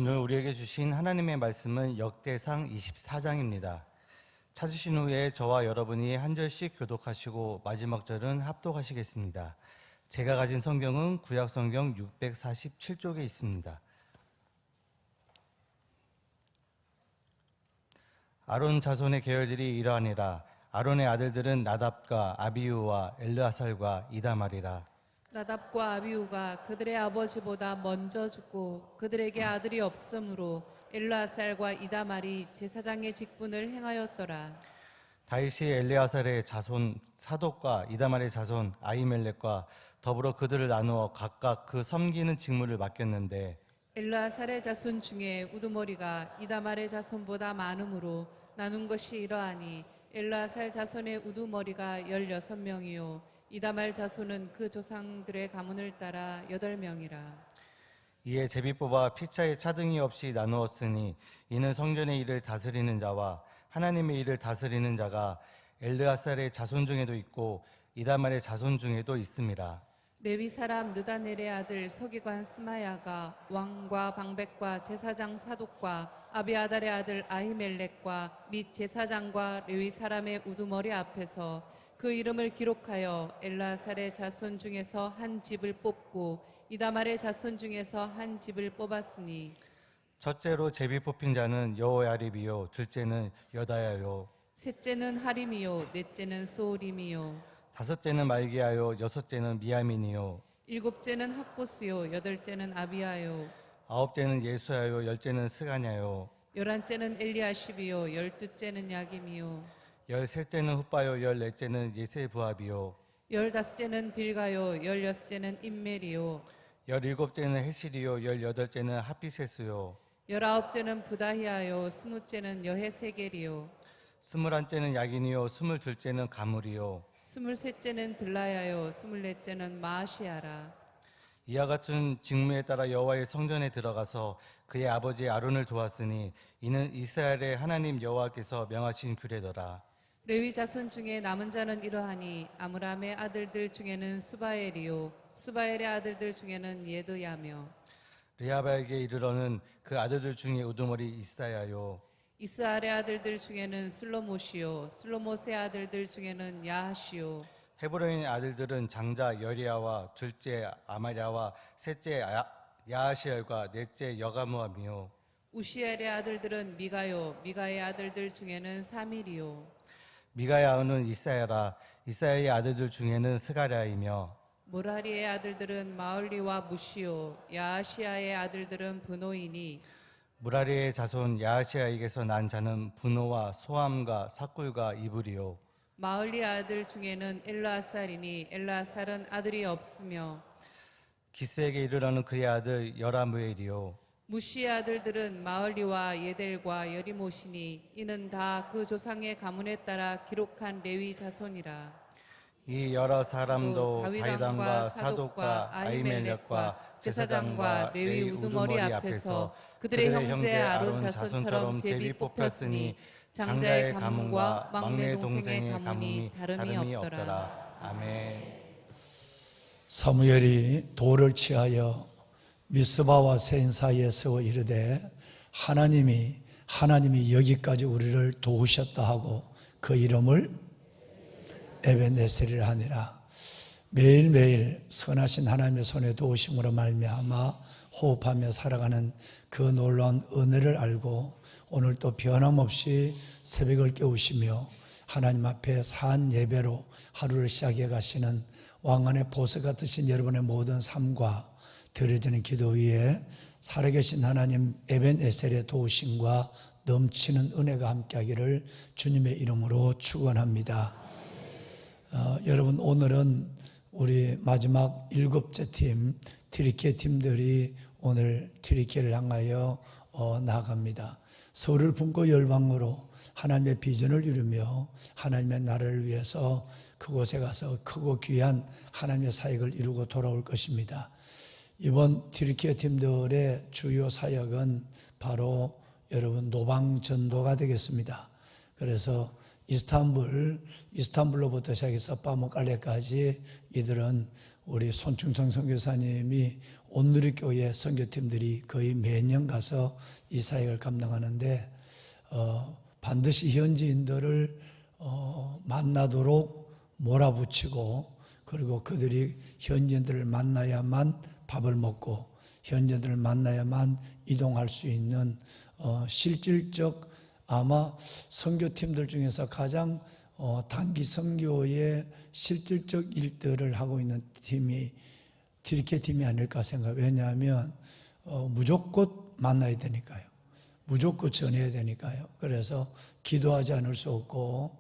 오늘 우리에게 주신 하나님의 말씀은 역대상 24장입니다. 찾으신 후에 저와 여러분이 한 절씩 교독하시고 마지막 절은 합독하시겠습니다. 제가 가진 성경은 구약성경 647쪽에 있습니다. 아론 자손의 계열들이 이러하니라. 아론의 아들들은 나답과 아비후와 엘르아살과 이다말이라. 나답과 아비후가 그들의 아버지보다 먼저 죽고 그들에게 아들이 없으므로 엘르아살과 이다말이 제사장의 직분을 행하였더라. 다윗이 엘르아살의 자손 사독과 이다말의 자손 아히멜렉과 더불어 그들을 나누어 각각 그 섬기는 직무를 맡겼는데 엘르아살의 자손 중에 우두머리가 이다말의 자손보다 많으므로 나눈 것이 이러하니 엘르아살 자손의 우두머리가 16명이요 이다말 자손은 그 조상들의 가문을 따라 8명이라. 이에 제비 뽑아 피차에 차등이 없이 나누었으니 이는 성전의 일을 다스리는 자와 하나님의 일을 다스리는 자가 엘르아살의 자손 중에도 있고 이다말의 자손 중에도 있음이라. 레위 사람 느다넬의 아들 서기관 스마야가 왕과 방백과 제사장 사독과 아비아달의 아들 아히멜렉과 및 제사장과 레위 사람의 우두머리 앞에서 그 이름을 기록하여 엘르아살의 자손 중에서 한 집을 뽑고 이다말의 자손 중에서 한 집을 뽑았으니 첫째로 제비 뽑힌 자는 여호야립이요 둘째는 여다야요 셋째는 하림이요 넷째는 소울임이요 다섯째는 말기야요 여섯째는 미야민이요 일곱째는 학보스요 여덟째는 아비야요 아홉째는 예수야요 열째는 스가냐요 열한째는 엘리아십이요 열두째는 야김이요 열셋째는 훗바요 열넷째는 예세부합이요 열다섯째는 빌가요 열여섯째는 임멜이요 열일곱째는 헤실이요 열여덟째는 하피세스요 열아홉째는 부다히아요 스무째는 여헤세겔이요 스물한째는 야긴이요 스물둘째는 가물이요 스물셋째는 들라야요 스물넷째는 마아시아라. 이와 같은 직무에 따라 여호와의 성전에 들어가서 그의 아버지 아론을 도왔으니 이는 이스라엘의 하나님 여호와께서 명하신 규례더라. 레위 자손 중에 남은 자는 이러하니 아므람의 아들들 중에는 수바엘이요 수바엘의 아들들 중에는 예드야며 레아바에게 이르러는 그 아들들 중에 우두머리 이사야요 이스알의 아들들 중에는 슬로못이요 슬로못의 아들들 중에는 야하시요 헤브론의 아들들은 장자 여리야와 둘째 아마랴와 셋째 야하시엘과 넷째 여가무함이요 우시엘의 아들들은 미가요 미가의 아들들 중에는 사밀이요 미가의 아우는 이사야라. 이사야의 아들들 중에는 스가랴이며 모라리의 아들들은 마을리와 무시요 야하시아의 아들들은 브노이니 무라리의 자손 야하시아에게서 난 자는 분노와 소함과 삭굴과 이불이요 마을리 아들 중에는 엘르아살이니 엘르아살은 아들이 없으며 기스에게 이르러는 그의 아들 여라무엘이요 무시의 아들들은 마을리와 예델과 여리모시니 이는 다 그 조상의 가문에 따라 기록한 레위 자손이라. 이 여러 사람도 다윗왕과 사독과 사독과 아히멜렉과 제사장과 레위 우두머리 앞에서 그들의 형제 아론 자손처럼 제비 뽑혔으니 장자의 가문과 막내 동생의 가문이 다름이 없더라. 아멘. 사무엘이 돌을 취하여 미스바와 센 사이에 세워 이르되 하나님이 여기까지 우리를 도우셨다 하고 그 이름을 에벤에셀이라 하니라. 매일매일 선하신 하나님의 손에 도우심으로 말미암아 호흡하며 살아가는 그 놀라운 은혜를 알고 오늘 또 변함없이 새벽을 깨우시며 하나님 앞에 사한 예배로 하루를 시작해 가시는 왕안의 보석 같으신 여러분의 모든 삶과 드려지는 기도 위에 살아계신 하나님 에벤에셀의 도우심과 넘치는 은혜가 함께하기를 주님의 이름으로 축원합니다. 여러분 오늘은 우리 마지막 7째 팀 트리케 팀들이 오늘 트리케를 향하여 나아갑니다. 서울을 품고 열방으로 하나님의 비전을 이루며 하나님의 나라를 위해서 그곳에 가서 크고 귀한 하나님의 사역을 이루고 돌아올 것입니다. 이번 트리케 팀들의 주요 사역은 바로 여러분 노방전도가 되겠습니다. 그래서 이스탄불로부터 시작해서 파묵칼레까지 이들은 우리 손충성 선교사님이 온누리교회 선교팀들이 거의 매년 가서 이 사역을 감당하는데 반드시 현지인들을 만나도록 몰아붙이고, 그리고 그들이 현지인들을 만나야만 밥을 먹고 현지인들을 만나야만 이동할 수 있는 실질적, 아마 선교팀들 중에서 가장 단기 선교의 실질적 일들을 하고 있는 팀이 디리케 팀이 아닐까 생각. 왜냐하면 무조건 만나야 되니까요. 무조건 전해야 되니까요. 그래서 기도하지 않을 수 없고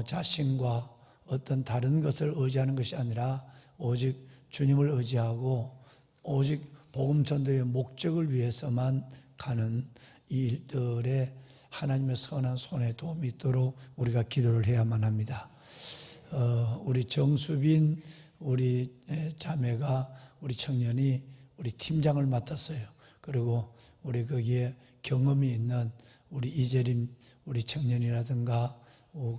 자신과 어떤 다른 것을 의지하는 것이 아니라 오직 주님을 의지하고 오직 복음 전도의 목적을 위해서만 가는 이 일들에 하나님의 선한 손에 도움이 있도록 우리가 기도를 해야만 합니다. 우리 정수빈 우리 자매가, 우리 청년이 우리 팀장을 맡았어요. 그리고 우리 거기에 경험이 있는 우리 이재림 우리 청년이라든가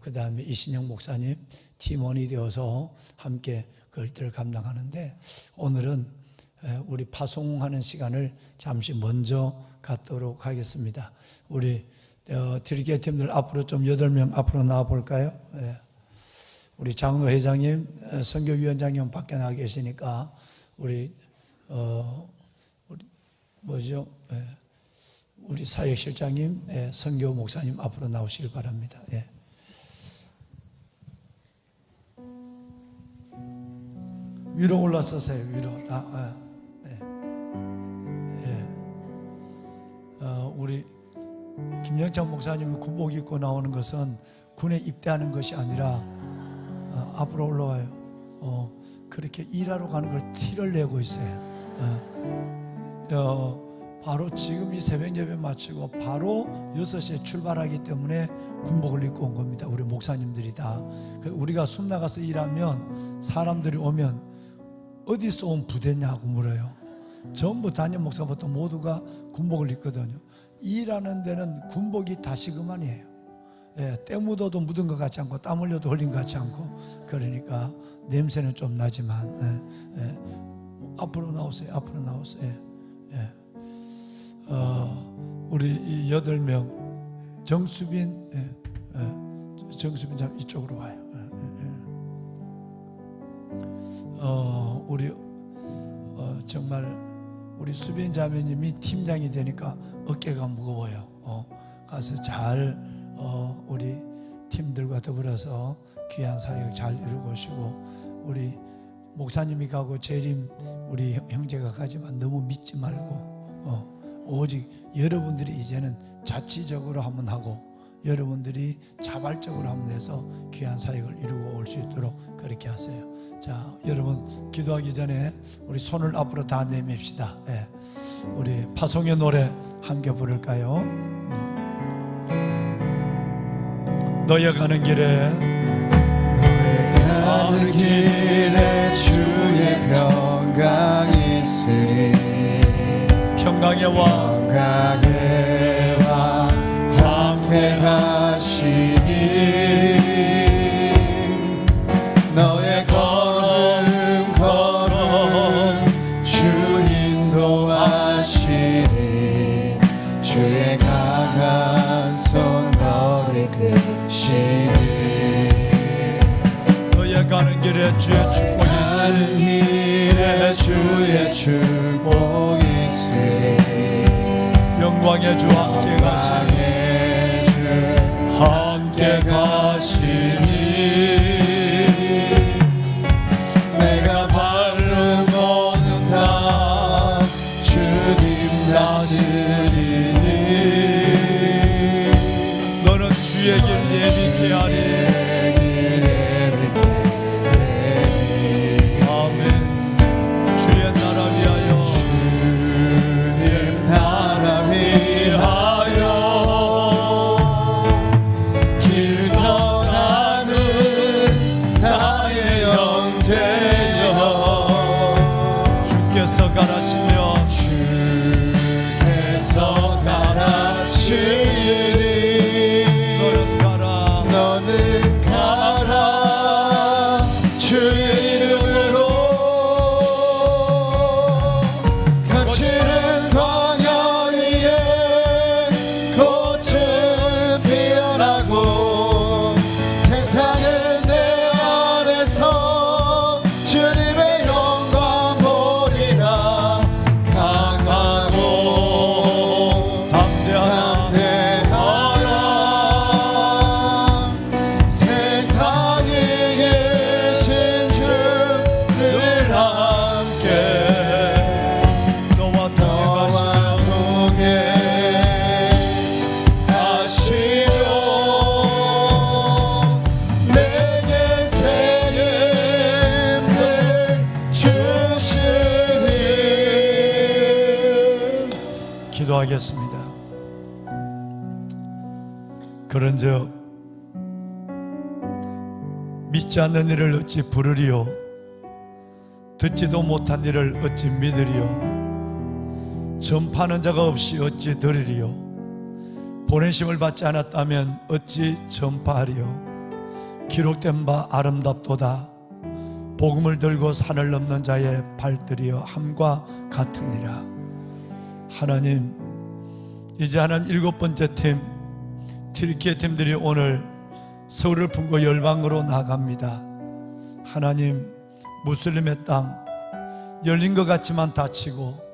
그 다음에 이신영 목사님 팀원이 되어서 함께 그 일들을 감당하는데, 오늘은 우리 파송하는 시간을 잠시 먼저 갖도록 하겠습니다. 우리 디리케 팀들 앞으로 좀 8명 앞으로 나와 볼까요? 우리 장로 회장님, 선교위원장님 밖에 나와 계시니까 우리 우리 사역실장님, 선교 목사님 앞으로 나오시길 바랍니다. 위로 올라서세요. 위로. 우리 김영찬 목사님이 군복 입고 나오는 것은 군에 입대하는 것이 아니라 앞으로 올라와요. 그렇게 일하러 가는 걸 티를 내고 있어요. 바로 지금 이 새벽 예배 마치고 바로 6시에 출발하기 때문에 군복을 입고 온 겁니다. 우리 목사님들이 다. 우리가 숨 나가서 일하면 사람들이 오면 어디서 온 부대냐고 물어요. 전부 담임 목사부터 모두가 군복을 입거든요. 일하는 데는 군복이 다시그만이에요. 때 묻어도 묻은 것 같지 않고 땀 흘려도 흘린 것 같지 않고, 그러니까 냄새는 좀 나지만 앞으로 나오세요. 앞으로 나오세요. 우리 이 8명 정수빈 정수빈 장 이쪽으로 와요. 우리 정말 우리 수빈 자매님이 팀장이 되니까 어깨가 무거워요. 가서 잘 우리 팀들과 더불어서 귀한 사역 잘 이루고 오시고, 우리 목사님이 가고 재림 우리 형제가 가지만 너무 믿지 말고 오직 여러분들이 이제는 자치적으로 한번 하고 여러분들이 자발적으로 한번 해서 귀한 사역을 이루고 올 수 있도록 그렇게 하세요. 자, 여러분 기도하기 전에 우리 손을 앞으로 다 내밉시다. 우리 파송의 노래 함께 부를까요? 너의 가는 길에 주의 평강이 있으리. 평강의 왕 함께 하시니 너의 걸음 주 인도하시니 주의 강한 손 너를 이끄시니 너의 가는 길에 주의 축복이 주의 축복이 있으리. 영광의 주 함께 가시니 내가 밟는 모든 다 주님 다스리니 너는 주의 길 예비케 하리. 주께서 가라시니 너는 가라. 너는 주의 이름으로 거칠은 광야 위에 꽃은 피어나고 세상은 내 안에서 주님의 영광 보리라. 강하고 담대하라 세상에 계신 주 늘 함께 너와 동행하시며 내게 새 힘을 주시리. 기도하겠습니다. 그런즉 믿지 않는 이를 어찌 부르리요 듣지도 못한 이를 어찌 믿으리요 전파하는 자가 없이 어찌 들으리요 보내심을 받지 않았다면 어찌 전파하리요 기록된 바 아름답도다 복음을 들고 산을 넘는 자의 발들이여 함과 같으니라. 하나님, 이제 하나님 7번째 팀 튀르키예 팀들이 오늘 서울을 품고 열방으로 나갑니다. 하나님, 무슬림의 땅 열린 것 같지만 닫히고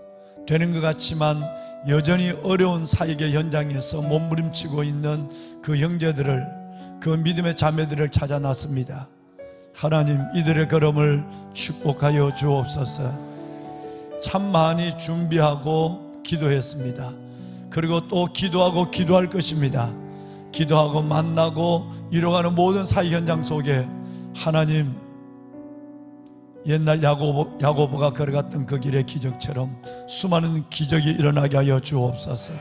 되는 것 같지만 여전히 어려운 사역의 현장에서 몸부림치고 있는 그 형제들을, 그 믿음의 자매들을 찾아 나섭니다. 하나님, 이들의 걸음을 축복하여 주옵소서. 참 많이 준비하고 기도했습니다. 그리고 또 기도하고 기도할 것입니다. 기도하고 만나고 이뤄가는 모든 사역 현장 속에 하나님, 옛날 야고보가 걸어갔던 그 길의 기적처럼 수많은 기적이 일어나게 하여 주옵소서.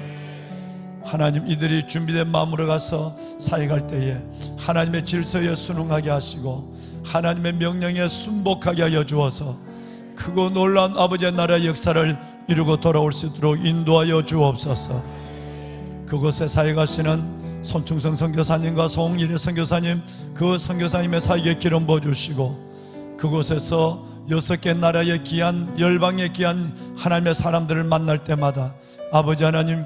하나님, 이들이 준비된 마음으로 가서 사역할 때에 하나님의 질서에 순응하게 하시고 하나님의 명령에 순복하게 하여 주어서 크고 놀라운 아버지의 나라의 역사를 이루고 돌아올 수 있도록 인도하여 주옵소서. 그곳에 사역하시는 손충성 선교사님과 송일의 선교사님, 그 선교사님의 사역에 기름 부어주시고 그곳에서 6개 나라의 귀한, 열방의 귀한 하나님의 사람들을 만날 때마다 아버지 하나님,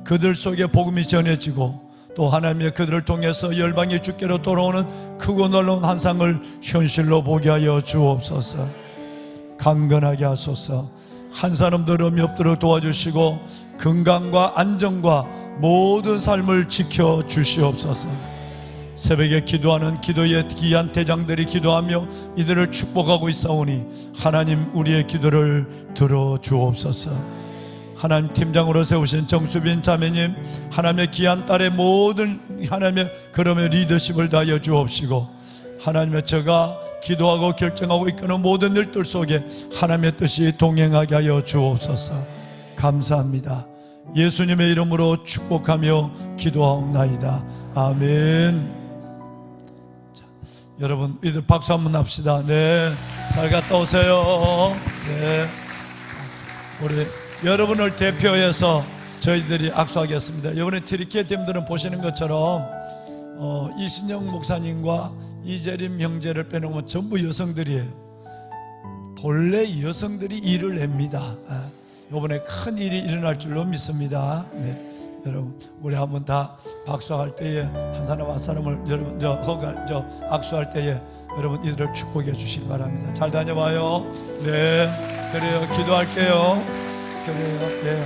그들 속에 복음이 전해지고 또 하나님의 그들을 통해서 열방이 주께로 돌아오는 크고 놀라운 환상을 현실로 보게 하여 주옵소서. 강건하게 하소서. 한 사람도 어려움이 없도록 도와주시고 건강과 안정과 모든 삶을 지켜 주시옵소서. 새벽에 기도하는 기도의 귀한 대장들이 기도하며 이들을 축복하고 있사오니 하나님, 우리의 기도를 들어주옵소서. 하나님, 팀장으로 세우신 정수빈 자매님, 하나님의 귀한 딸의 모든 하나님의 그럼의 리더십을 다하여 주옵시고 하나님의 제가 기도하고 결정하고 이끄는 모든 일들 속에 하나님의 뜻이 동행하게 하여 주옵소서. 감사합니다. 예수님의 이름으로 축복하며 기도하옵나이다. 아멘. 자, 여러분, 이들 박수 한번 합시다. 네, 잘 갔다 오세요. 네, 자, 우리 여러분을 대표해서 저희들이 악수하겠습니다. 이번에 튀르키예 팀들은 보시는 것처럼 이신영 목사님과 이재림 형제를 빼놓으면 전부 여성들이에요. 본래 여성들이 일을 냅니다. 이번에 큰 일이 일어날 줄로 믿습니다. 네, 여러분, 우리 한번 다 박수할 때에 한 사람 한 사람을 여러분 악수할 때에 여러분 이들을 축복해 주시기 바랍니다. 잘 다녀와요. 네, 그래요. 기도할게요. 그래요. 예,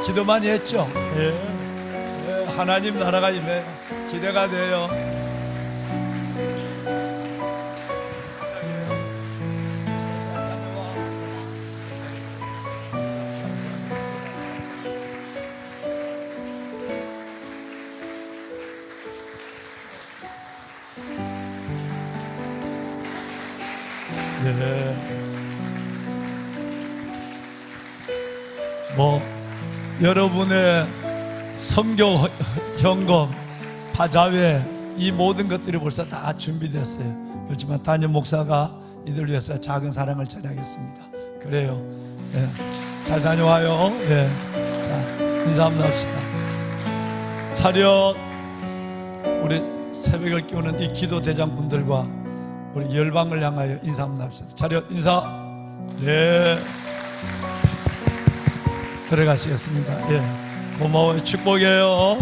기도 많이 했죠. 예, 예, 하나님 나라가 임해 기대가 돼요. 네. 여러분의 선교 현금, 바자회, 이 모든 것들이 벌써 다 준비됐어요. 그렇지만 담임 목사가 이들 위해서 작은 사랑을 전하겠습니다. 그래요. 예. 잘 다녀와요. 예. 자, 인사 한번 합시다. 차렷. 우리 새벽을 깨우는 이 기도 대장분들과 우리 열방을 향하여 인사 한번 합시다. 차렷 인사. 네, 들어가시겠습니다. 예, 고마워요. 축복이에요.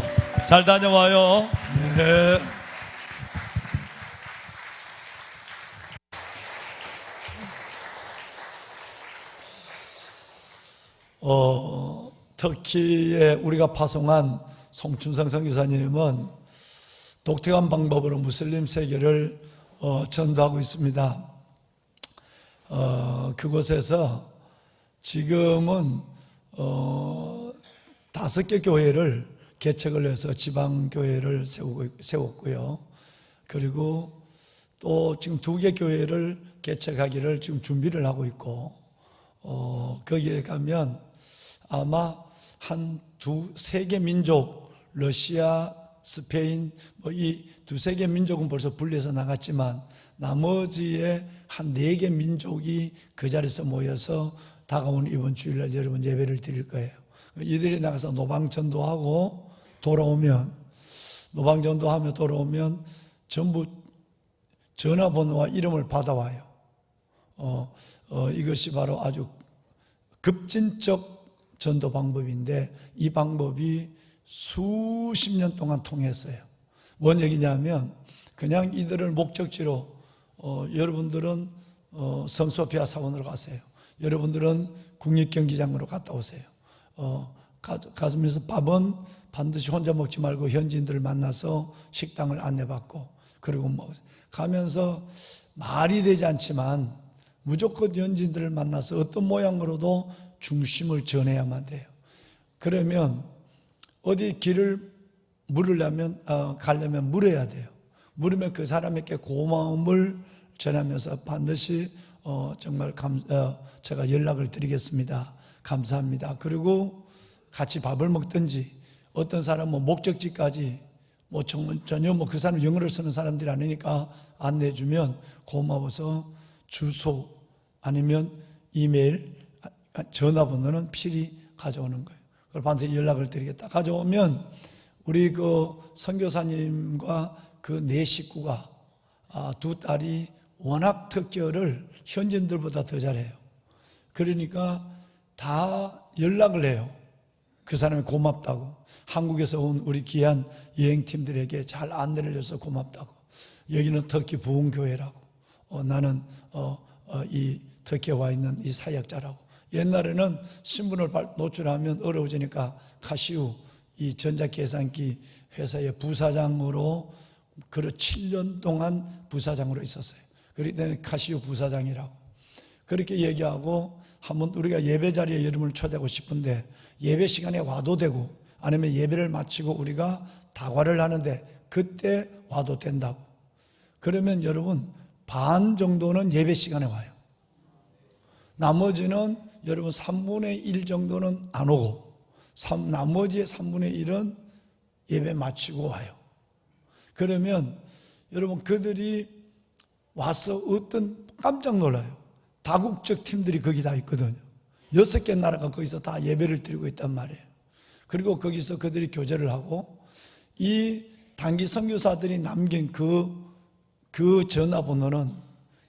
잘 다녀와요. 네. 터키에 우리가 파송한 송춘성 선교사님은 독특한 방법으로 무슬림 세계를 전도하고 있습니다. 그곳에서 지금은 5개 교회를 개척을 해서 지방교회를 세웠고요. 그리고 또 지금 2개 교회를 개척하기를 지금 준비를 하고 있고, 거기에 가면 아마 한 2-3개 민족, 러시아, 스페인, 이 2-3개 민족은 벌써 분리해서 나갔지만 나머지의 한 4개 민족이 그 자리에서 모여서 다가오는 이번 주일날 여러분 예배를 드릴 거예요. 이들이 나가서 노방전도하고 돌아오면, 노방전도하며 돌아오면 전부 전화번호와 이름을 받아와요. 이것이 바로 아주 급진적 전도 방법인데, 이 방법이 수십 년 동안 통했어요. 뭔 얘기냐면, 그냥 이들을 목적지로 여러분들은 성소피아 사원으로 가세요. 여러분들은 국립경기장으로 갔다 오세요. 가면서 밥은 반드시 혼자 먹지 말고 현지인들을 만나서 식당을 안내받고, 그리고 가면서 말이 되지 않지만 무조건 현지인들을 만나서 어떤 모양으로도 중심을 전해야만 돼요. 그러면 어디 길을 가려면 물어야 돼요. 물으면 그 사람에게 고마움을 전하면서 반드시 정말 제가 연락을 드리겠습니다. 감사합니다. 그리고 같이 밥을 먹든지, 어떤 사람은 목적지까지 전혀 그 사람 영어를 쓰는 사람들이 아니니까 안내해주면 고마워서 주소 아니면 이메일, 전화번호는 필히 가져오는 거예요. 그걸 반드시 연락을 드리겠다. 가져오면 우리 그 선교사님과 그 4식구가 2딸이 워낙 터키어를 현지인들보다 더 잘해요. 그러니까 다 연락을 해요. 그 사람이 고맙다고, 한국에서 온 우리 귀한 여행팀들에게 잘 안내를 해서 고맙다고, 여기는 터키 부흥교회라고, 나는 이 터키에 와 있는 이 사역자라고. 옛날에는 신분을 노출하면 어려워지니까 카시우, 이 전자계산기 회사의 부사장으로 7년 동안 부사장으로 있었어요. 그렇기 때문에 카시우 부사장이라고 그렇게 얘기하고, 한번 우리가 예배 자리에 여러분을 초대하고 싶은데 예배 시간에 와도 되고, 아니면 예배를 마치고 우리가 다과를 하는데 그때 와도 된다고. 그러면 여러분 반 정도는 예배 시간에 와요. 나머지는 여러분 3분의 1 정도는 안 오고, 나머지의 3분의 1은 예배 마치고 와요. 그러면 여러분 그들이 와서 깜짝 놀라요. 다국적 팀들이 거기 다 있거든요. 6개 나라가 거기서 다 예배를 드리고 있단 말이에요. 그리고 거기서 그들이 교제를 하고, 이 단기 선교사들이 남긴 그 전화번호는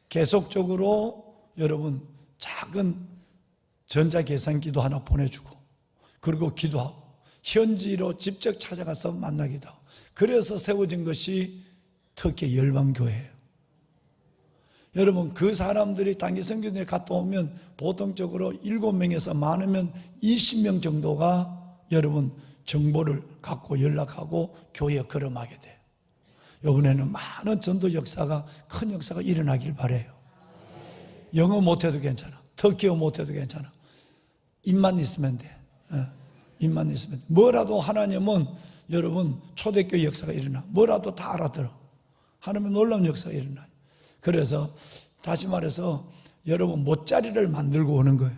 계속적으로 여러분 작은 전자계산기도 하나 보내주고, 그리고 기도하고, 현지로 직접 찾아가서 만나기도 하고, 그래서 세워진 것이 터키 열방교회예요. 여러분 그 사람들이 단기 선교들이 갔다 오면 보통적으로 7명에서 많으면 20명 정도가 여러분 정보를 갖고 연락하고 교회에 걸음하게 돼요. 이번에는 많은 전도 역사가, 큰 역사가 일어나길 바라요. 영어 못해도 괜찮아, 터키어 못해도 괜찮아, 입만 있으면 돼. 입만 있으면 돼. 뭐라도 하나님은 여러분 초대교회 역사가 일어나, 뭐라도 다 알아들어. 하나님은 놀라운 역사가 일어나요. 그래서 다시 말해서 여러분 못자리를 만들고 오는 거예요.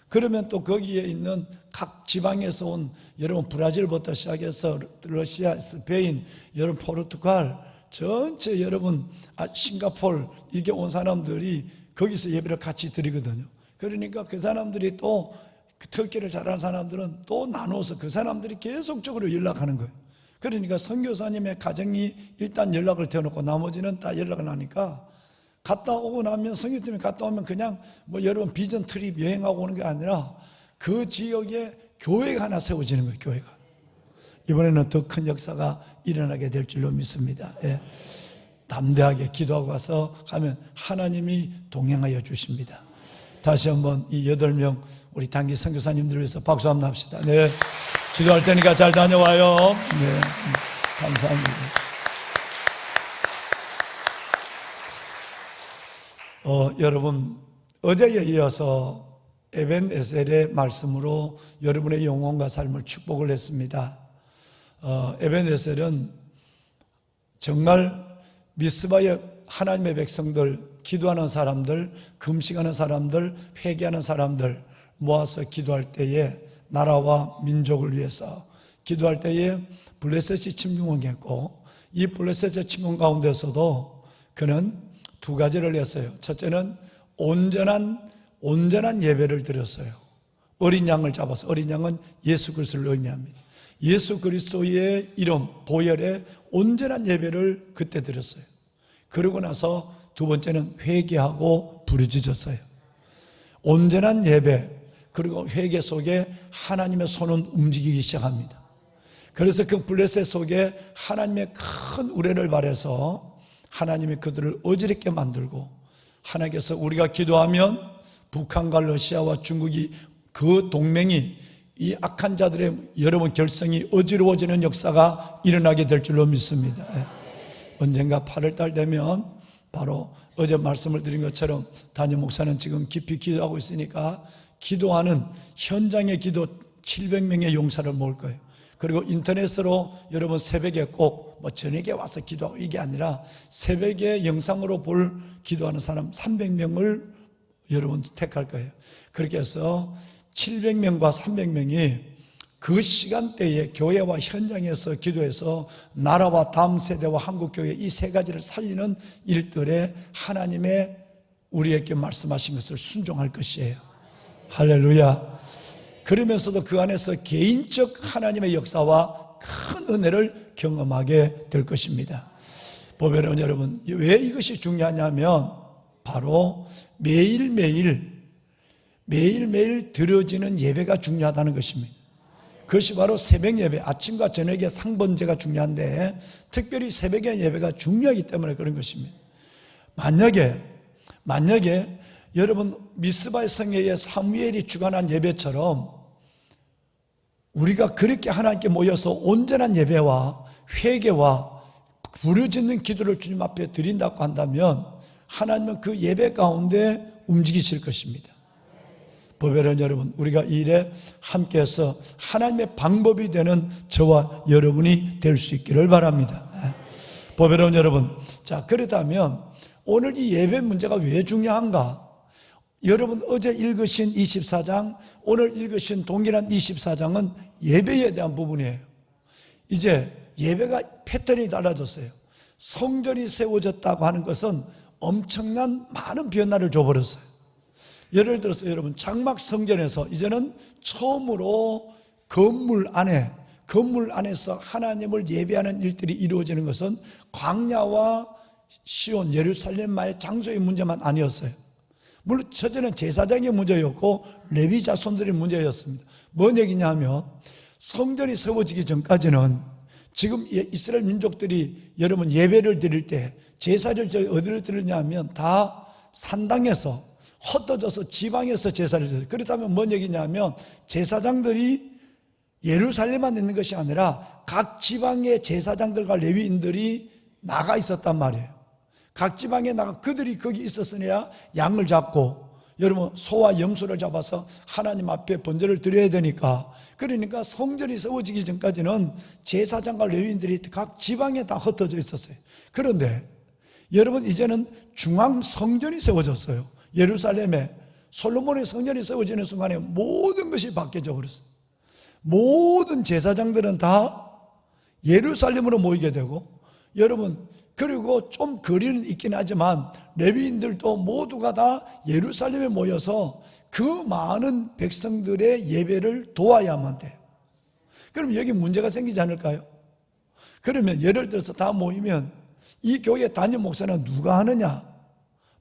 그러면 또 거기에 있는 각 지방에서 온 여러분 브라질부터 시작해서 러시아, 스페인, 여러분 포르투갈 전체 여러분 싱가포르 이게 온 사람들이 거기서 예배를 같이 드리거든요. 그러니까 그 사람들이 또 터키를 잘하는 사람들은 또 나눠서 그 사람들이 계속적으로 연락하는 거예요. 그러니까 선교사님의 가정이 일단 연락을 태워놓고 나머지는 다 연락을 하니까 갔다 오고 나면 성교팀에 갔다 오면 그냥 뭐 여러분 비전 트립 여행하고 오는 게 아니라 그 지역에 교회가 하나 세워지는 거예요. 교회가. 이번에는 더 큰 역사가 일어나게 될 줄로 믿습니다. 예. 담대하게 기도하고 가서 가면 하나님이 동행하여 주십니다. 다시 한번 이 8명 우리 단기 선교사님들 위해서 박수 한번 합시다. 네, 기도할 테니까 잘 다녀와요. 네, 감사합니다. 여러분, 어제에 이어서 에벤에셀의 말씀으로 여러분의 영혼과 삶을 축복을 했습니다. 에벤에셀은 정말 미스바의 하나님의 백성들, 기도하는 사람들, 금식하는 사람들, 회개하는 사람들 모아서 기도할 때에 나라와 민족을 위해서 기도할 때에 블레셋이 침공했고, 이 블레셋의 침공 가운데서도 그는 두 가지를 했어요. 첫째는 온전한 예배를 드렸어요. 어린 양을 잡아서, 어린 양은 예수 그리스도를 의미합니다. 예수 그리스도의 이름, 보혈에 온전한 예배를 그때 드렸어요. 그러고 나서 두 번째는 회개하고 부르짖었어요. 온전한 예배, 그리고 회개 속에 하나님의 손은 움직이기 시작합니다. 그래서 그 블레셋 속에 하나님의 큰 우레를 발해서 하나님이 그들을 어지럽게 만들고, 하나님께서 우리가 기도하면 북한과 러시아와 중국이 그 동맹이 이 악한 자들의 여러분 결성이 어지러워지는 역사가 일어나게 될 줄로 믿습니다. 언젠가 8월달 되면 바로 어제 말씀을 드린 것처럼 담임 목사는 지금 깊이 기도하고 있으니까 기도하는 현장의 기도 700명의 용사를 모을 거예요. 그리고 인터넷으로 여러분 새벽에 꼭 뭐 저녁에 와서 기도하고 이게 아니라 새벽에 영상으로 볼 기도하는 사람 300명을 여러분 택할 거예요. 그렇게 해서 700명과 300명이 그 시간대에 교회와 현장에서 기도해서 나라와 다음 세대와 한국교회 이 세 가지를 살리는 일들에 하나님의 우리에게 말씀하신 것을 순종할 것이에요. 할렐루야. 그러면서도 그 안에서 개인적 하나님의 역사와 큰 은혜를 경험하게 될 것입니다. 보배로운 여러분, 왜 이것이 중요하냐면 바로 매일매일 드려지는 예배가 중요하다는 것입니다. 그것이 바로 새벽 예배, 아침과 저녁의 상번제가 중요한데 특별히 새벽의 예배가 중요하기 때문에 그런 것입니다. 만약에 여러분 미스바의 성회에 사무엘이 주관한 예배처럼 우리가 그렇게 하나님께 모여서 온전한 예배와 회개와 부르짖는 기도를 주님 앞에 드린다고 한다면 하나님은 그 예배 가운데 움직이실 것입니다. 보배로운 여러분, 우리가 이 일에 함께해서 하나님의 방법이 되는 저와 여러분이 될 수 있기를 바랍니다. 보배로운 여러분, 자, 그렇다면 오늘 이 예배 문제가 왜 중요한가? 여러분 어제 읽으신 24장, 오늘 읽으신 동일한 24장은 예배에 대한 부분이에요. 이제 예배가 패턴이 달라졌어요. 성전이 세워졌다고 하는 것은 엄청난 많은 변화를 줘버렸어요. 예를 들어서 여러분 장막 성전에서 이제는 처음으로 건물 안에서 하나님을 예배하는 일들이 이루어지는 것은 광야와 시온 예루살렘만의 장소의 문제만 아니었어요. 물론 첫째는 제사장의 문제였고 레위 자손들의 문제였습니다. 뭔 얘기냐 하면 성전이 세워지기 전까지는 지금 이스라엘 민족들이 여러분 예배를 드릴 때 제사를 어디를 드리냐 하면 다 산당에서 흩어져서 지방에서 제사를 드려요. 그렇다면 뭔 얘기냐 하면 제사장들이 예루살렘만 있는 것이 아니라 각 지방의 제사장들과 레위인들이 나가 있었단 말이에요. 각 지방에 나가 그들이 거기 있었으니야 양을 잡고 여러분 소와 염소를 잡아서 하나님 앞에 번제를 드려야 되니까, 그러니까 성전이 세워지기 전까지는 제사장과 레위인들이 각 지방에 다 흩어져 있었어요. 그런데 여러분 이제는 중앙 성전이 세워졌어요. 예루살렘에 솔로몬의 성전이 세워지는 순간에 모든 것이 바뀌어져 버렸어요. 모든 제사장들은 다 예루살렘으로 모이게 되고, 여러분 그리고 좀 거리는 있긴 하지만 레위인들도 모두가 다 예루살렘에 모여서 그 많은 백성들의 예배를 도와야만 돼요. 그럼 여기 문제가 생기지 않을까요? 그러면 예를 들어서 다 모이면 이 교회 담임 목사는 누가 하느냐?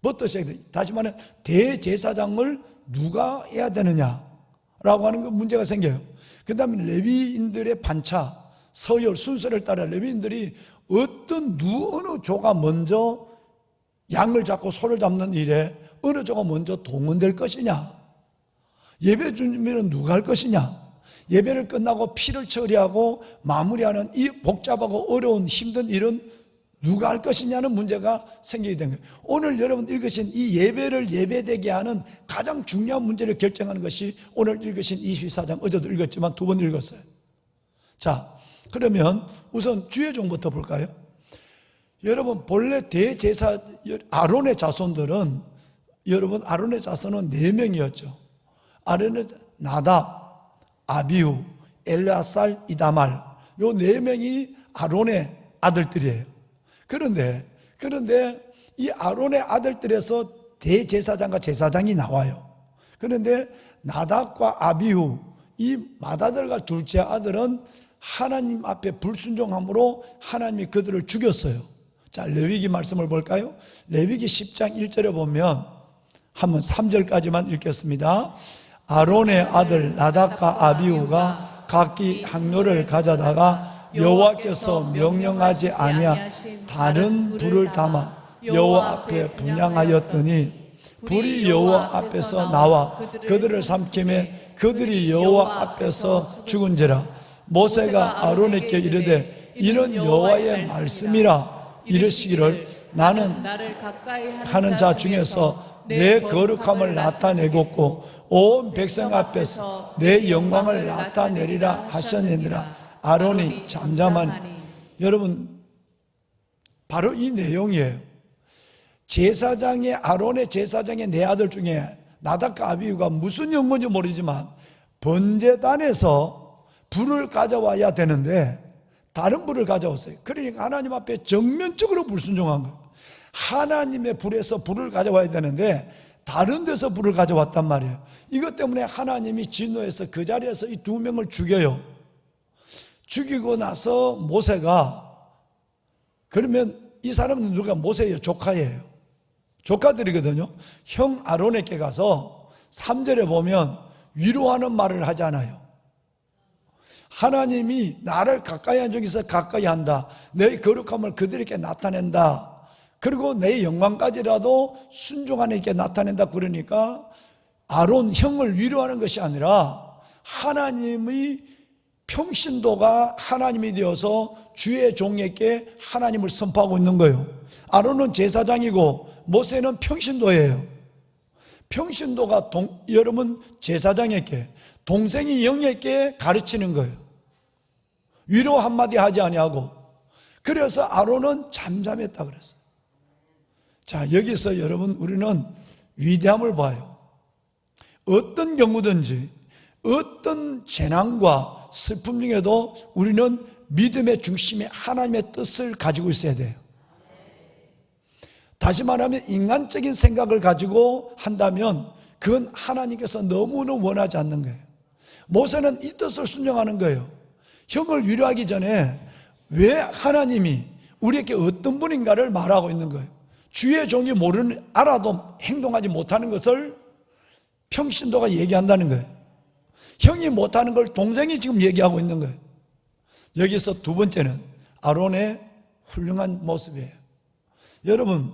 부터 시작돼요. 다시 말하면 대제사장을 누가 해야 되느냐라고 하는 그 문제가 생겨요. 그 다음에 레위인들의 반차, 서열, 순서를 따라 레위인들이 어느 조가 먼저 양을 잡고 소를 잡는 일에 어느 조가 먼저 동원될 것이냐, 예배 준비는 누가 할 것이냐, 예배를 끝나고 피를 처리하고 마무리하는 이 복잡하고 어려운 힘든 일은 누가 할 것이냐는 문제가 생기게 된 거예요. 오늘 여러분 읽으신 이 예배를 예배되게 하는 가장 중요한 문제를 결정하는 것이 오늘 읽으신 24장, 어제도 읽었지만 2번 읽었어요. 자, 그러면 우선 주의 종부터 볼까요? 여러분, 본래 대제사 아론의 자손들은, 여러분, 아론의 자손은 4명이었죠. 아론의 나답, 아비후, 엘르아살, 이다말, 요 4명이 아론의 아들들이에요. 그런데 이 아론의 아들들에서 대제사장과 제사장이 나와요. 그런데 나답과 아비후, 이 맏아들과 둘째 아들은 하나님 앞에 불순종함으로 하나님이 그들을 죽였어요. 자, 레위기 말씀을 볼까요? 레위기 10장 1절에 보면 한번 3절까지만 읽겠습니다. 아론의 아들 나답과 아비후가 각기 향로를 가져다가 여호와께서 명령하지 아니하 다른 불을 담아 여호와 앞에 분향하였더니 불이 여호와 앞에서 나와 그들을 삼키매 그들이 여호와 앞에서 죽은지라. 모세가 아론에게 이르되 이는 여호와의 말씀이라. 이르시기를 나는 나를 가까이 하는 자 중에서 내 거룩함을 나타내겠고 온 백성 앞에서 내 영광을 나타내리라 하셨느니라. 아론이 잠잠하니. 여러분, 바로 이 내용이에요. 제사장의, 아론의 제사장의 4아들 중에 나답과 아비후가 무슨 연고인지 모르지만 번제단에서 불을 가져와야 되는데 다른 불을 가져왔어요. 그러니까 하나님 앞에 정면적으로 불순종한 거예요. 하나님의 불에서 불을 가져와야 되는데 다른 데서 불을 가져왔단 말이에요. 이것 때문에 하나님이 진노해서 그 자리에서 이 2명을 죽여요. 죽이고 나서 모세가, 그러면 이 사람은 누가? 모세예요. 조카예요. 조카들이거든요. 형 아론에게 가서 3절에 보면 위로하는 말을 하잖아요. 하나님이 나를 가까이 한 중에서 가까이 한다. 내 거룩함을 그들에게 나타낸다. 그리고 내 영광까지라도 순종하는 이렇게 나타낸다. 그러니까 아론 형을 위로하는 것이 아니라 하나님의 평신도가 하나님이 되어서 주의 종에게 하나님을 선포하고 있는 거예요. 아론은 제사장이고 모세는 평신도예요. 평신도가 여러분 제사장에게, 동생이 영에게 가르치는 거예요. 위로 한마디 하지 아니하고. 그래서 아론은 잠잠했다 그랬어요. 자, 여기서 여러분 우리는 위대함을 봐요. 어떤 경우든지 어떤 재난과 슬픔 중에도 우리는 믿음의 중심에 하나님의 뜻을 가지고 있어야 돼요. 다시 말하면 인간적인 생각을 가지고 한다면 그건 하나님께서 너무는 원하지 않는 거예요. 모세는 이 뜻을 순종하는 거예요. 형을 위로하기 전에 왜 하나님이 우리에게 어떤 분인가를 말하고 있는 거예요. 주의 종이 알아도 행동하지 못하는 것을 평신도가 얘기한다는 거예요. 형이 못하는 걸 동생이 지금 얘기하고 있는 거예요. 여기서 2번째는 아론의 훌륭한 모습이에요. 여러분,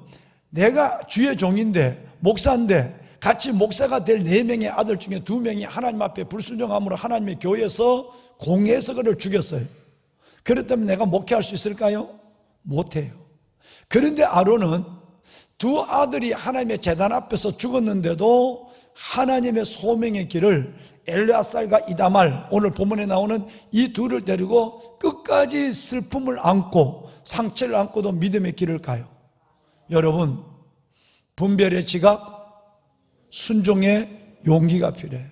내가 주의 종인데, 목사인데 같이 목사가 될 4명의 아들 중에 2명이 하나님 앞에 불순종함으로 하나님의 교회에서 공회에서 그를 죽였어요. 그렇다면 내가 목회할 수 있을까요? 못해요. 그런데 아론은 2 아들이 하나님의 제단 앞에서 죽었는데도 하나님의 소명의 길을 엘르아살과 이다말, 오늘 본문에 나오는 이 2를 데리고 끝까지 슬픔을 안고 상처를 안고도 믿음의 길을 가요. 여러분, 분별의 지각, 순종의 용기가 필요해요.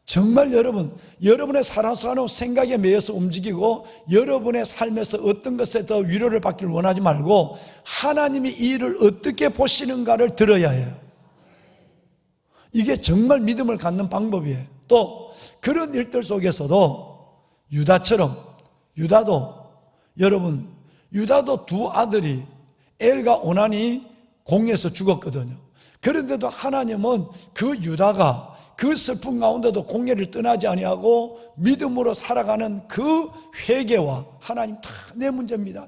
정말 여러분의 살아가는 생각에 매여서 움직이고 여러분의 삶에서 어떤 것에 더 위로를 받기를 원하지 말고 하나님이 이 일을 어떻게 보시는가를 들어야 해요. 이게 정말 믿음을 갖는 방법이에요. 또 그런 일들 속에서도 유다처럼, 유다도 2 아들이 엘과 오난이 공에서 죽었거든요. 그런데도 하나님은 그 유다가 그 슬픔 가운데도 공예를 떠나지 아니하고 믿음으로 살아가는 그 회개와 하나님 다 내 문제입니다.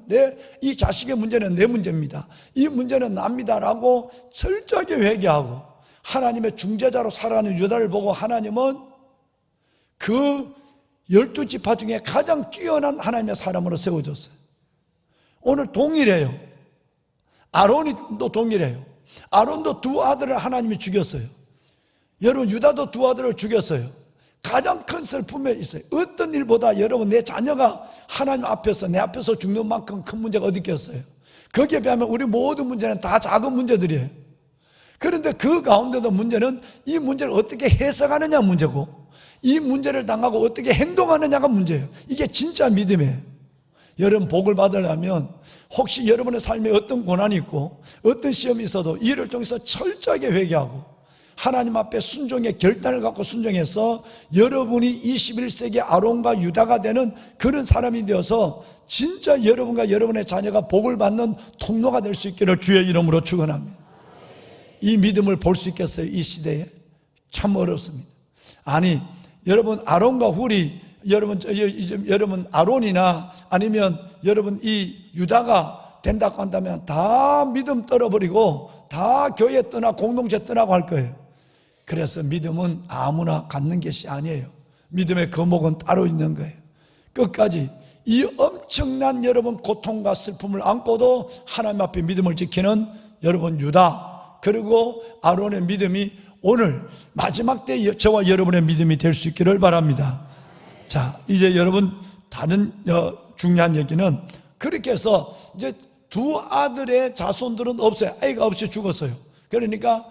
이 자식의 문제는 내 문제입니다. 이 문제는 납니다라고 철저하게 회개하고 하나님의 중재자로 살아가는 유다를 보고 하나님은 그 12지파 중에 가장 뛰어난 하나님의 사람으로 세워줬어요. 오늘 동일해요. 아론도 동일해요. 아론도 두 아들을 하나님이 죽였어요. 여러분 유다도 두 아들을 죽였어요. 가장 큰 슬픔에 있어요. 어떤 일보다 여러분 내 자녀가 하나님 앞에서 내 앞에서 죽는 만큼 큰 문제가 어디 있겠어요. 거기에 비하면 우리 모든 문제는 다 작은 문제들이에요. 그런데 그 가운데도 문제는 이 문제를 어떻게 해석하느냐 문제고 이 문제를 당하고 어떻게 행동하느냐가 문제예요. 이게 진짜 믿음이에요. 여러분 복을 받으려면 혹시 여러분의 삶에 어떤 고난이 있고 어떤 시험이 있어도 이를 통해서 철저하게 회개하고 하나님 앞에 순종의 결단을 갖고 순종해서 여러분이 21세기 아론과 유다가 되는 그런 사람이 되어서 진짜 여러분과 여러분의 자녀가 복을 받는 통로가 될 수 있기를 주의 이름으로 축원합니다. 이 믿음을 볼 수 있겠어요? 이 시대에? 참 어렵습니다. 아니 여러분 아론과 훌이 여러분 아론이나 아니면 여러분 이 유다가 된다고 한다면 다 믿음 떨어버리고 다 교회 떠나 공동체 떠나고 할 거예요. 그래서 믿음은 아무나 갖는 것이 아니에요. 믿음의 거목은 따로 있는 거예요. 끝까지 이 엄청난 여러분 고통과 슬픔을 안고도 하나님 앞에 믿음을 지키는 여러분 유다 그리고 아론의 믿음이 오늘 마지막 때 저와 여러분의 믿음이 될 수 있기를 바랍니다. 자, 이제 여러분 다른 중요한 얘기는 그렇게 해서 이제 두 아들의 자손들은 없어요. 애가 없이 죽었어요. 그러니까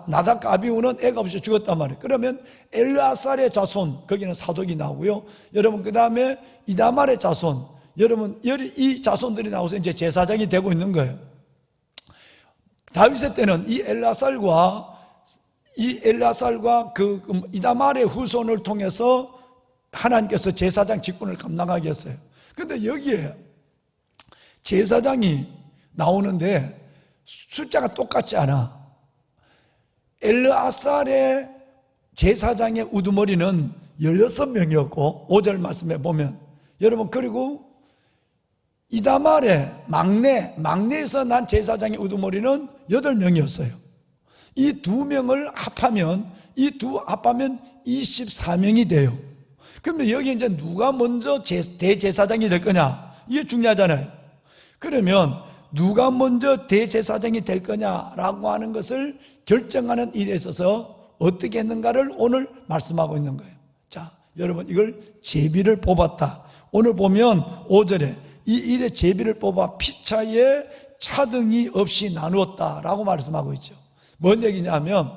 나답과 아비후는 애가 없이 죽었단 말이에요. 그러면 엘르아살의 자손, 거기는 사독이 나오고요. 여러분 그 다음에 이다말의 자손, 여러분 이 자손들이 나와서 이제 제사장이 되고 있는 거예요. 다윗의 때는 이 엘르아살과 그 이다말의 후손을 통해서 하나님께서 제사장 직분을 감당하게 했어요. 그런데 여기에 제사장이 나오는데 숫자가 똑같지 않아. 엘르아살의 제사장의 우두머리는 16명이었고 5절 말씀에 보면 여러분 그리고 이다말의 막내에서 난 제사장의 우두머리는 8명이었어요. 이 두 명을 합하면 24명이 돼요. 그러면 여기 이제 누가 먼저 대제사장이 될 거냐? 이게 중요하잖아요. 그러면 누가 먼저 대제사장이 될 거냐라고 하는 것을 결정하는 일에 있어서 어떻게 했는가를 오늘 말씀하고 있는 거예요. 자, 여러분 이걸 제비를 뽑았다. 오늘 보면 5절에 이 일에 제비를 뽑아 피차에 차등이 없이 나누었다라고 말씀하고 있죠. 뭔 얘기냐면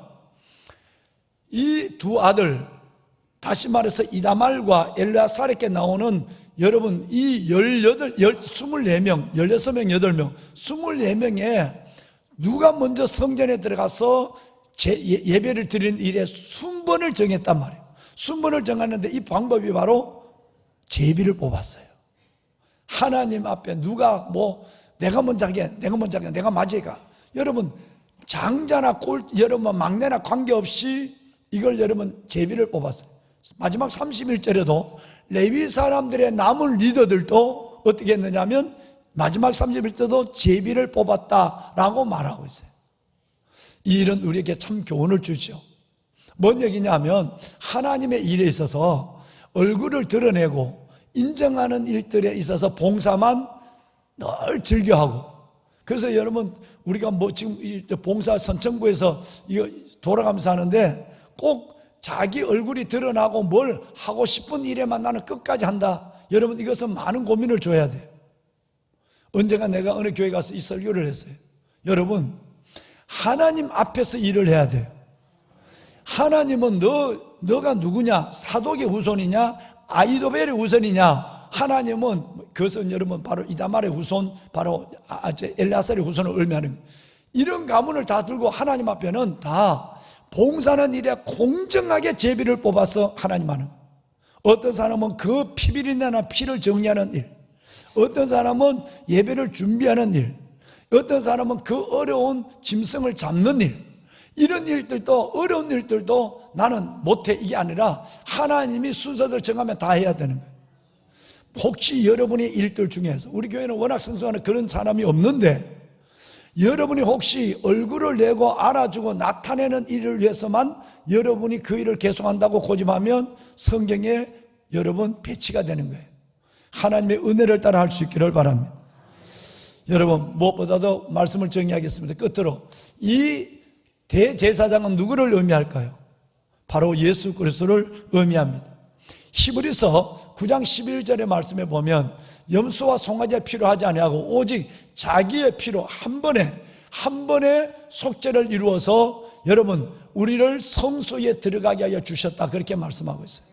이 두 아들 다시 말해서 이다말과 엘르아살에게 나오는 여러분 이 24명, 16명, 8명 24명에 누가 먼저 성전에 들어가서 예배를 드리는 일에 순번을 정했단 말이에요. 순번을 정하는데 이 방법이 바로 제비를 뽑았어요. 하나님 앞에 누가 내가 먼저 하게, 내가 맞이가. 여러분 장자나 여러분 막내나 관계없이 이걸 여러분 제비를 뽑았어요. 마지막 31절에도 레위 사람들의 남은 리더들도 어떻게 했느냐면 마지막 31절도 제비를 뽑았다라고 말하고 있어요. 이 일은 우리에게 참 교훈을 주죠. 뭔 얘기냐면 하나님의 일에 있어서 얼굴을 드러내고 인정하는 일들에 있어서 봉사만 늘 즐겨하고, 그래서 여러분 우리가 지금 이 봉사 선천부에서 이거 돌아가면서 하는데 꼭 자기 얼굴이 드러나고 뭘 하고 싶은 일에만 나는 끝까지 한다. 여러분 이것은 많은 고민을 줘야 돼요. 언젠가 내가 어느 교회 가서 이 설교를 했어요. 여러분 하나님 앞에서 일을 해야 돼요. 하나님은 너가 누구냐? 사독의 후손이냐? 아이도벨의 후손이냐? 하나님은 그것은 여러분 바로 이다말의 후손, 바로 엘르아살의 후손을 의미하는 거예요. 이런 가문을 다 들고 하나님 앞에는 다 봉사하는 일에 공정하게 제비를 뽑아서 하나님 하는 거예요. 어떤 사람은 그 피비린내나 피를 정리하는 일, 어떤 사람은 예배를 준비하는 일, 어떤 사람은 그 어려운 짐승을 잡는 일, 이런 일들도, 어려운 일들도 나는 못해, 이게 아니라 하나님이 순서대로 정하면 다 해야 되는 거예요. 혹시 여러분의 일들 중에서, 우리 교회는 워낙 성숙하는 그런 사람이 없는데, 여러분이 혹시 얼굴을 내고 알아주고 나타내는 일을 위해서만 여러분이 그 일을 계속한다고 고집하면 성경에 여러분 배치가 되는 거예요. 하나님의 은혜를 따라 할 수 있기를 바랍니다. 여러분, 무엇보다도 말씀을 정리하겠습니다. 끝으로 이 대제사장은 누구를 의미할까요? 바로 예수 그리스도를 의미합니다. 히브리서 9장 11절의 말씀에 보면 염소와 송아지가 필요하지 아니하고 오직 자기의 피로 한 번에 속죄를 이루어서 여러분 우리를 성소에 들어가게 하여 주셨다, 그렇게 말씀하고 있어요.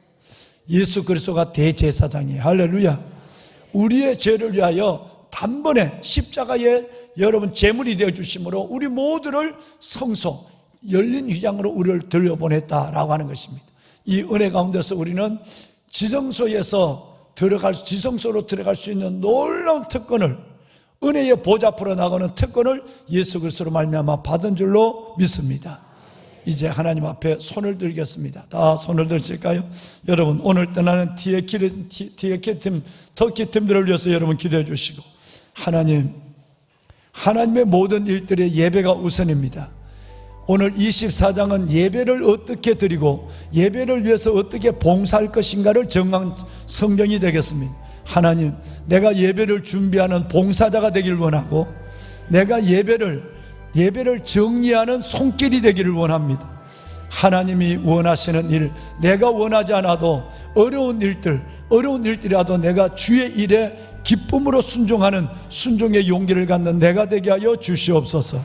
예수 그리스도가 대제사장이에요. 할렐루야. 우리의 죄를 위하여 단번에 십자가에 여러분 제물이 되어 주심으로 우리 모두를 성소, 열린 휘장으로 우리를 들여보냈다라고 하는 것입니다. 이 은혜 가운데서 우리는 지성소로 들어갈 수 있는 놀라운 특권을, 은혜의 보좌 앞으로 나가는 특권을 예수 그리스도로 말미암아 받은 줄로 믿습니다. 이제 하나님 앞에 손을 들겠습니다. 다 손을 들실까요? 여러분, 오늘 떠나는 터키 팀들을 위해서 여러분 기도해 주시고, 하나님의 모든 일들의 예배가 우선입니다. 오늘 24장은 예배를 어떻게 드리고 예배를 위해서 어떻게 봉사할 것인가를 정한 성경이 되겠습니다. 하나님, 내가 예배를 준비하는 봉사자가 되기를 원하고, 내가 예배를 정리하는 손길이 되기를 원합니다. 하나님이 원하시는 일, 내가 원하지 않아도 어려운 일들이라도 내가 주의 일에 기쁨으로 순종하는 순종의 용기를 갖는 내가 되게 하여 주시옵소서.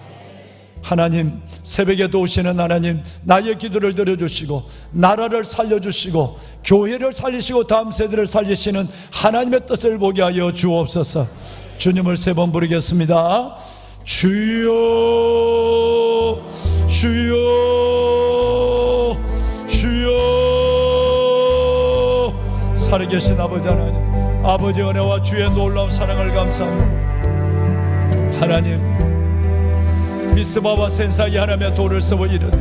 하나님, 새벽에도 오시는 하나님, 나의 기도를 들어주시고 나라를 살려주시고 교회를 살리시고 다음 세대를 살리시는 하나님의 뜻을 보게 하여 주옵소서. 주님을 세 번 부르겠습니다. 주여, 주여, 주여. 살아계신 아버지 하나님, 아버지 은혜와 주의 놀라운 사랑을 감사합니다. 하나님, 미스바와 센사이 하나님의 도를 쓰고 이르되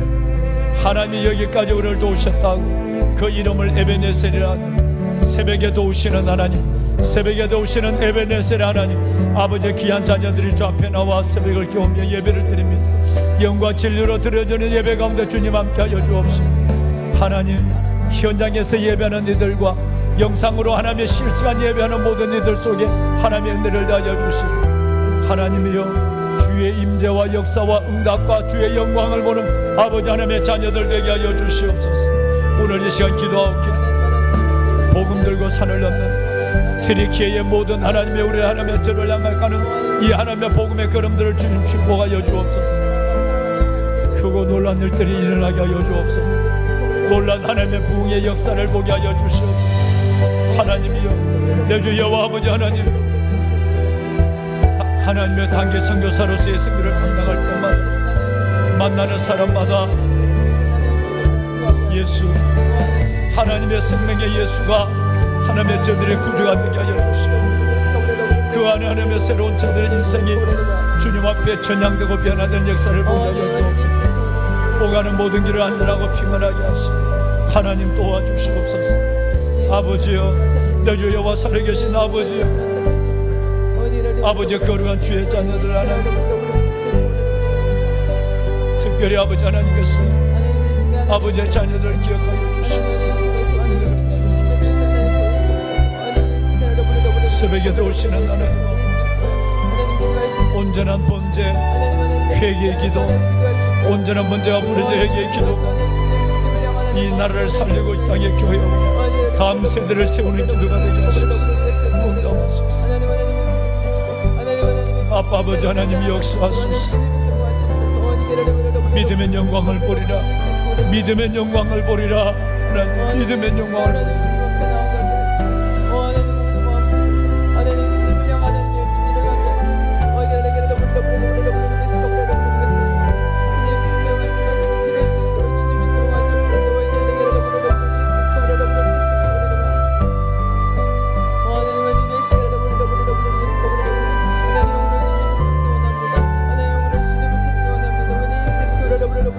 하나님이 여기까지 우리를 도우셨다고 그 이름을 에베네셀이라. 새벽에 도우시는 하나님, 새벽에 도우시는 에베네셀 하나님, 아버지의 귀한 자녀들이 주 앞에 나와 새벽을 깨우며 예배를 드리면서 영과 진리로 드려지는 예배 가운데 주님 함께하여 주옵시고, 하나님, 현장에서 예배하는 이들과 영상으로 하나님의 실시간 예배하는 모든 이들 속에 하나님의 은혜를 다하여 주시고, 하나님이여, 주의 임재와 역사와 응답과 주의 영광을 보는 아버지 하나님의 자녀들 되게 하여 주시옵소서. 오늘 이 시간 기도하옵기를 복음 들고 산을 넘는 트리키의 모든 하나님의 우리 하나님의 저를 향해 가는 이 하나님의 복음의 걸음들을 주님 축복하여 주옵소서. 크고 놀란 일들이 일어나게 하여 주옵소서. 놀란 하나님의 부흥의 역사를 보게 하여 주시옵소서. 하나님이여, 내 주 여호와 아버지 하나님, 하나님의 단기 선교사로서의 승리를 감당할 때마다 만나는 사람마다 예수, 하나님의 생명의 예수가 하나님의 저들의 구주가 되게 하여 주시고, 그 안에 하나님의 새로운 저들의 인생이 주님 앞에 전향되고 변화된 역사를 보게 하여 주옵소서. 오가는 모든 길을 안전하고 평안하게 하시고 하나님 도와주시옵소서. 아버지여, 내 주 여호와 살아계신 아버지여, 아버지의 거룩한 주의 자녀들 하나님, 특별히 아버지 하나님께서 아버지의 자녀들을 기억하여 주시고 새벽에도 오시는 하나님, 온전한 번제 회개의 기도, 온전한 번제와 부르짖어 회개의 기도, 이 나라를 살리고 이 땅의 교회와 다음 세대를 세우는 기도가 되게 하소서. 아빠 아버지 하나님 역사하소서. 믿음의 영광을 보리라, 믿음의 영광을 보리라. 하나님, 믿음의 영광을 보리라. Yes,